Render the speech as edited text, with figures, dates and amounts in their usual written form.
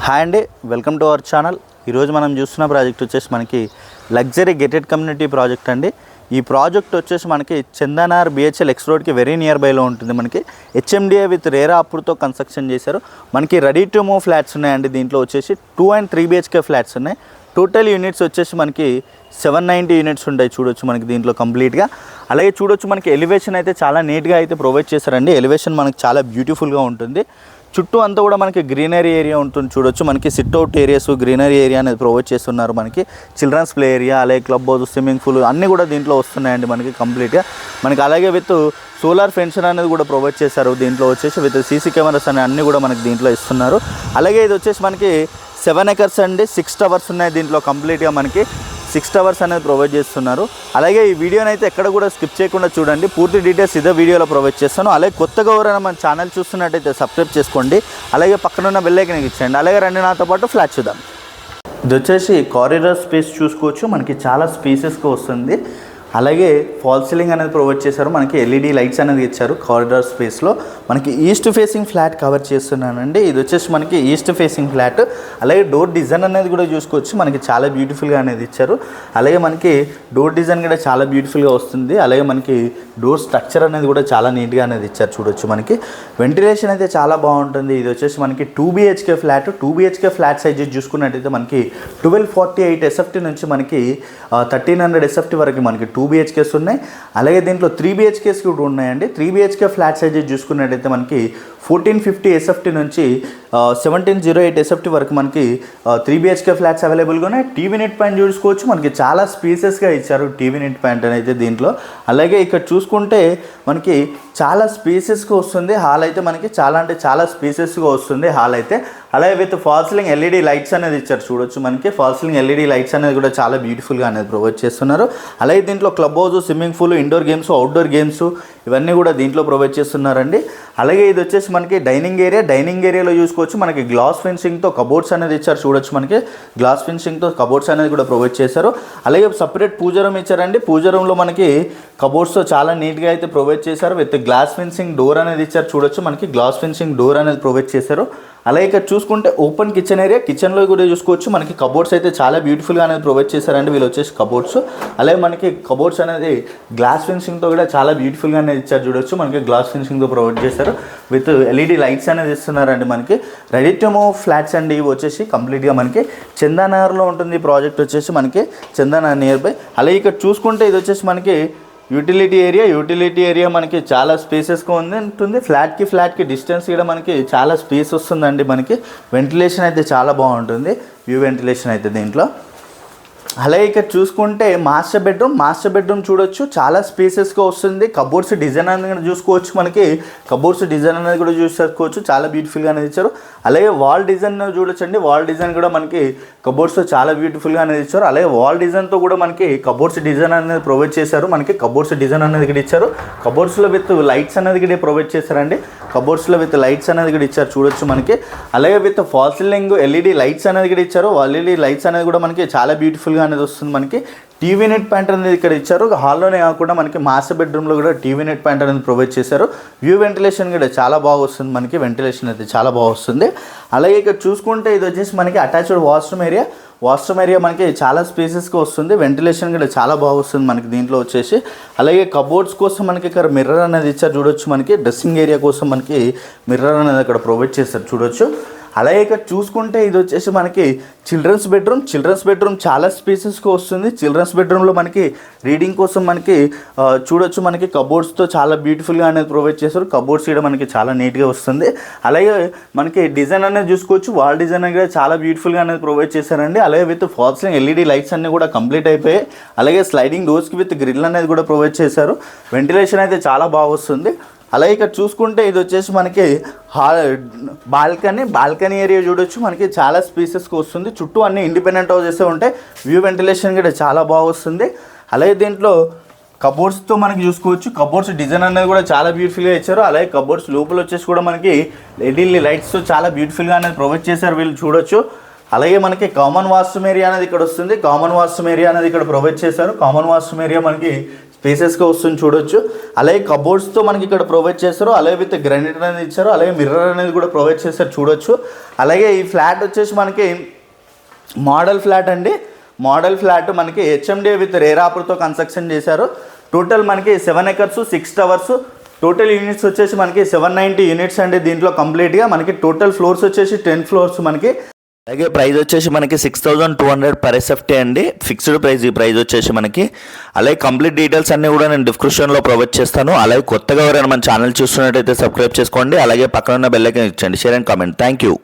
Hi అండి, welcome to our channel. ఈరోజు మనం చూస్తున్న ప్రాజెక్ట్ వచ్చేసి మనకి లగ్జరీ గేటెడ్ కమ్యూనిటీ ప్రాజెక్ట్ అండి. ఈ ప్రాజెక్ట్ వచ్చేసి మనకి చందనార్ బిహెచ్ఎల్ ఎక్స్ రోడ్కి వెరీ నియర్ బైలో ఉంటుంది. మనకి హెచ్ఎండిఏ విత్ రేరా అప్పుడుతో కన్స్ట్రక్షన్ చేశారు. మనకి రెడీ టు మూవ్ ఫ్లాట్స్ ఉన్నాయండి. దీంట్లో వచ్చేసి 2 and 3 BHK ఫ్లాట్స్ ఉన్నాయి. టోటల్ యూనిట్స్ వచ్చేసి మనకి 790 యూనిట్స్ ఉంటాయి. చూడొచ్చు మనకి దీంట్లో కంప్లీట్గా. అలాగే చూడొచ్చు మనకి ఎలివేషన్ అయితే చాలా నీట్గా అయితే ప్రొవైడ్ చేశారండి. ఎలివేషన్ మనకి చాలా బ్యూటిఫుల్గా ఉంటుంది. చుట్టూ అంతా కూడా మనకి గ్రీనరీ ఏరియా ఉంటుంది. చూడొచ్చు మనకి సిట్అవుట్ ఏరియాస్, గ్రీనరీ ఏరియా అనేది ప్రొవైడ్ చేస్తున్నారు. మనకి చిల్డ్రన్స్ ప్లే ఏరియా, అలాగే క్లబ్ హౌస్, స్విమ్మింగ్ పూల్ అన్నీ కూడా దీంట్లో వస్తున్నాయండి మనకి కంప్లీట్గా. మనకి అలాగే విత్ సోలార్ ఫెన్షన్ అనేది కూడా ప్రొవైడ్ చేశారు. దీంట్లో వచ్చేసి విత్ సీసీ కెమెరాస్ అనే అన్నీ కూడా మనకి దీంట్లో ఇస్తున్నారు. అలాగే ఇది వచ్చేసి మనకి 7 acres అండి. 6 towers ఉన్నాయి దీంట్లో. కంప్లీట్గా మనకి 6 towers అనేది ప్రొవైడ్ చేస్తున్నారు. అలాగే ఈ వీడియోని అయితే ఎక్కడ కూడా స్కిప్ చేయకుండా చూడండి. పూర్తి డీటెయిల్స్ ఇదే వీడియోలో ప్రొవైడ్ చేస్తాను. అలాగే కొత్తగా ఎవరైనా మన ఛానల్ చూస్తున్నట్టయితే సబ్స్క్రైబ్ చేసుకోండి. అలాగే పక్కన ఉన్న బెల్ ఐకాన్ ఇచ్చేయండి. అలాగే రండి నాతో పాటు ఫ్లాట్ చూద్దాం. ఇది వచ్చేసి కారిడార్ స్పేస్ చూసుకోవచ్చు. మనకి చాలా స్పేసెస్గా వస్తుంది. అలాగే ఫాల్ సీలింగ్ అనేది ప్రొవైడ్ చేశారు. మనకి ఎల్ఈడి లైట్స్ అనేది ఇచ్చారు. కారిడార్ స్పేస్లో మనకి ఈస్ట్ ఫేసింగ్ ఫ్లాట్ కవర్ చేస్తున్నానండి. ఇది వచ్చేసి మనకి ఈస్ట్ ఫేసింగ్ ఫ్లాట్. అలాగే డోర్ డిజైన్ అనేది కూడా చూసుకోవచ్చు. మనకి చాలా బ్యూటిఫుల్గా అనేది ఇచ్చారు. అలాగే మనకి డోర్ డిజైన్ కూడా చాలా బ్యూటిఫుల్గా వస్తుంది. అలాగే మనకి డోర్ స్ట్రక్చర్ అనేది కూడా చాలా నీట్గా అనేది ఇచ్చారు. చూడొచ్చు మనకి వెంటిలేషన్ అయితే చాలా బాగుంటుంది. ఇది వచ్చేసి మనకి 2 BHK flat. 2 BHK flat sizes చూసుకున్నట్టయితే మనకి 1248 SFT నుంచి మనకి 1300 SFT వరకు మనకి 2 BHKs ఉన్నాయి. అలాగే దీంట్లో 3 BHKs కూడా ఉన్నాయండి. 3 BHK ఫ్లాట్ సైజెస్ చూసుకున్నట్టయితే మనకి 1450 SFT నుంచి 1708 SFT వరకు మనకి 3 BHK ఫ్లాట్స్ అవైలబుల్గా ఉన్నాయి. టీవీ నెట్ పాయింట్ చూసుకోవచ్చు. మనకి చాలా స్పేసెస్గా ఇచ్చారు టీవీ నెట్ పాయింట్ అనేది దీంట్లో. అలాగే ఇక్కడ చూసుకుంటే మనకి చాలా స్పేసెస్గా వస్తుంది. హాల్ అయితే మనకి చాలా అంటే చాలా స్పేసెస్గా వస్తుంది హాల్ అయితే. అలాగే with fall ceiling LED lights అనేది ఇచ్చారు. చూడొచ్చు మనకి ఫాల్ సీలింగ్ ఎల్ఈడి లైట్స్ అనేది కూడా చాలా బ్యూటిఫుల్గా అనేది ప్రొవైడ్ చేస్తున్నారు. అలాగే దీంట్లో club house, swimming pool, indoor games, outdoor games ఇవన్నీ కూడా దీంట్లో ప్రొవైడ్ చేస్తున్నారండి. అలాగే ఇది వచ్చేసి మనకి డైనింగ్ ఏరియా. డైనింగ్ ఏరియాలో చూసుకోవచ్చు మనకి గ్లాస్ ఫెన్సింగ్తో కబోర్డ్స్ అనేది ఇచ్చారు. చూడొచ్చు మనకి గ్లాస్ ఫెన్సింగ్తో కబోర్డ్స్ అనేది కూడా ప్రొవైడ్ చేశారు. అలాగే సపరేట్ పూజ రూమ్ ఇచ్చారండి. పూజ రూమ్లో మనకి కబోర్డ్స్తో చాలా నీట్గా అయితే ప్రొవైడ్ చేశారు. విత్ గ్లాస్ ఫెన్సింగ్ డోర్ అనేది ఇచ్చారు. చూడొచ్చు మనకి గ్లాస్ ఫెన్సింగ్ డోర్ అనేది ప్రొవైడ్ చేశారు. అలాగే ఇక్కడ చూసుకుంటే ఓపెన్ కిచెన్ ఏరియా. కిచెన్లో కూడా చూసుకోవచ్చు మనకి కబోర్డ్స్ అయితే చాలా బ్యూటిఫుల్గా అనేది ప్రొవైడ్ చేశారండి. వీళ్ళు వచ్చేసి కబోర్డ్స్. అలాగే మనకి కబోర్డ్స్ అనేది గ్లాస్ ఫెన్సింగ్తో కూడా చాలా బ్యూటిఫుల్గా అనేది ఇచ్చారు. చూడొచ్చు మనకి గ్లాస్ ఫెన్సింగ్తో ప్రొవైడ్ చేశారు. విత్ ఎల్ఈడి లైట్స్ అనేది ఇస్తున్నారండి. మనకి రెడీ టు మూవ్ ఫ్లాట్స్ అండి. ఇవి వచ్చేసి కంప్లీట్గా మనకి చందానగర్లో ఉంటుంది. ఈ ప్రాజెక్ట్ వచ్చేసి మనకి చందానగర్ నియర్ బై. అలాగే ఇక్కడ చూసుకుంటే ఇది వచ్చేసి మనకి యూటిలిటీ ఏరియా మనకి చాలా స్పేసెస్గా ఉంటుంది. ఫ్లాట్కి డిస్టెన్స్ కూడా మనకి చాలా స్పేస్ వస్తుందండి. మనకి వెంటిలేషన్ అయితే చాలా బాగుంటుంది. వ్యూ వెంటిలేషన్ అయితే దీంట్లో. అలాగే ఇక్కడ చూసుకుంటే మాస్టర్ బెడ్రూమ్ చూడొచ్చు. చాలా స్పేసెస్గా వస్తుంది. కబోర్డ్స్ డిజైన్ అనేది చూసుకోవచ్చు. మనకి కబోర్డ్స్ డిజైన్ అనేది కూడా చూసుకోవచ్చు. చాలా బ్యూటిఫుల్గా అనేది ఇచ్చారు. అలాగే వాల్ డిజైన్ చూడొచ్చండి. వాల్ డిజైన్ కూడా మనకి కబోర్డ్స్తో చాలా బ్యూటిఫుల్గా అనేది ఇచ్చారు. అలాగే వాల్ డిజైన్తో కూడా మనకి కబోర్డ్స్ డిజైన్ అనేది ప్రొవైడ్ చేశారు. మనకి కబోర్డ్స్ డిజైన్ అనేది కూడా ఇచ్చారు. కబోర్డ్స్లో విత్ లైట్స్ అనేది కూడా ప్రొవైడ్ చేశారండి. కబోర్డ్స్లో విత్ లైట్స్ అనేది కూడా ఇచ్చారు. చూడొచ్చు మనకి. అలాగే with fall ceiling LED lights అనేది కూడా ఇచ్చారు. ఎల్ఈడి లైట్స్ అనేది కూడా మనకి చాలా బ్యూటిఫుల్గా అనేది వస్తుంది. మనకి టీవీ నెట్ పాయింట్ అనేది ఇక్కడ ఇచ్చారు. హాల్లోనే కాకుండా మనకి మాస్టర్ బెడ్రూమ్లో కూడా టీవీ నెట్ పాయింట్ అనేది ప్రొవైడ్ చేశారు. వ్యూ వెంటిలేషన్ కూడా చాలా బాగా వస్తుంది. మనకి వెంటిలేషన్ అయితే చాలా బాగా వస్తుంది. అలాగే ఇక్కడ చూసుకుంటే ఇది వచ్చేసి మనకి అటాచ్డ్ వాష్రూమ్ ఏరియా మనకి చాలా స్పేసెస్గా వస్తుంది. వెంటిలేషన్ కూడా చాలా బాగా వస్తుంది మనకి దీంట్లో వచ్చేసి. అలాగే కబోర్డ్స్ కోసం మనకి ఇక్కడ మిర్రర్ అనేది ఇచ్చారు. చూడొచ్చు మనకి డ్రెస్సింగ్ ఏరియా కోసం మనకి మిర్రర్ అనేది అక్కడ ప్రొవైడ్ చేశారు. చూడొచ్చు. అలాగే ఇక్కడ చూసుకుంటే ఇది వచ్చేసి మనకి చిల్డ్రన్స్ బెడ్రూమ్ చాలా స్పేసెస్గా వస్తుంది. చిల్డ్రన్స్ బెడ్రూమ్లో మనకి రీడింగ్ కోసం మనకి చూడొచ్చు మనకి కబోర్డ్స్తో చాలా బ్యూటిఫుల్గా అనేది ప్రొవైడ్ చేశారు. కబోర్డ్స్ కూడా మనకి చాలా నీట్గా వస్తుంది. అలాగే మనకి డిజైన్ అనేది చూసుకోవచ్చు. వాల్ డిజైన్ అనేది చాలా బ్యూటిఫుల్గా అనేది ప్రొవైడ్ చేశారండి. అలాగే with fall ceiling LED lights అన్నీ కూడా కంప్లీట్ అయిపోయాయి. అలాగే స్లైడింగ్ డోర్స్కి విత్ గ్రిల్ అనేది కూడా ప్రొవైడ్ చేశారు. వెంటిలేషన్ అయితే చాలా బాగా వస్తుంది. అలాగే ఇక్కడ చూసుకుంటే ఇది వచ్చేసి మనకి బాల్కనీ ఏరియా చూడొచ్చు. మనకి చాలా స్పేసెస్కి వస్తుంది. చుట్టూ అన్ని ఇండిపెండెంట్ హౌసెస్ ఉంటాయి. వ్యూ వెంటిలేషన్ కూడా చాలా బాగా వస్తుంది. అలాగే దీంట్లో కబోర్డ్స్తో మనకి చూసుకోవచ్చు. కబోర్డ్స్ డిజైన్ అనేది కూడా చాలా బ్యూటిఫుల్గా ఇచ్చారు. అలాగే కబోర్డ్స్ లోపల వచ్చేసి కూడా మనకి ఎల్ఈడి లైట్స్తో చాలా బ్యూటిఫుల్గా అనేది ప్రొవైడ్ చేశారు. వీళ్ళు చూడొచ్చు. అలాగే మనకి కామన్ వాష్రూమ్ ఏరియా అనేది ఇక్కడ వస్తుంది. కామన్ వాష్రూమ్ ఏరియా అనేది ఇక్కడ ప్రొవైడ్ చేశారు. కామన్ వాష్రూమ్ ఏరియా మనకి స్పేసెస్గా వస్తుంది చూడొచ్చు. అలాగే కబోర్డ్స్తో మనకి ఇక్కడ ప్రొవైడ్ చేస్తారు. అలాగే విత్ గ్రానైట్ అనేది ఇచ్చారు. అలాగే మిర్రర్ అనేది కూడా ప్రొవైడ్ చేస్తారు చూడొచ్చు. అలాగే ఈ ఫ్లాట్ వచ్చేసి మనకి మోడల్ ఫ్లాట్ అండి. మోడల్ ఫ్లాట్ మనకి హెచ్ఎండి విత్ రేరాపుర్తో కన్స్ట్రక్షన్ చేశారు. టోటల్ మనకి 7 acres 6 towers. టోటల్ యూనిట్స్ వచ్చేసి మనకి 790 యూనిట్స్ అండి. దీంట్లో కంప్లీట్గా మనకి టోటల్ ఫ్లోర్స్ వచ్చేసి 10 floors మనకి. అలాగే ప్రైస్ వచ్చేసి మనకి 6,200 per SFT అండి. ఫిక్స్డ్ ప్రైస్ ఈ ప్రైస్ వచ్చేసి మనకి. అలాగే కంప్లీట్ డీటెయిల్స్ అన్నీ కూడా నేను డిస్క్రిప్షన్లో ప్రొవైడ్ చేస్తాను. అలాగే కొత్తగా ఎవరైనా మన ఛానల్ చూస్తున్నట్టయితే సబ్స్క్రైబ్ చేసుకోండి. అలాగే పక్కన ఉన్న బెల్ ఐకాన్ ఇచ్చండి. Share and comment. Thank you.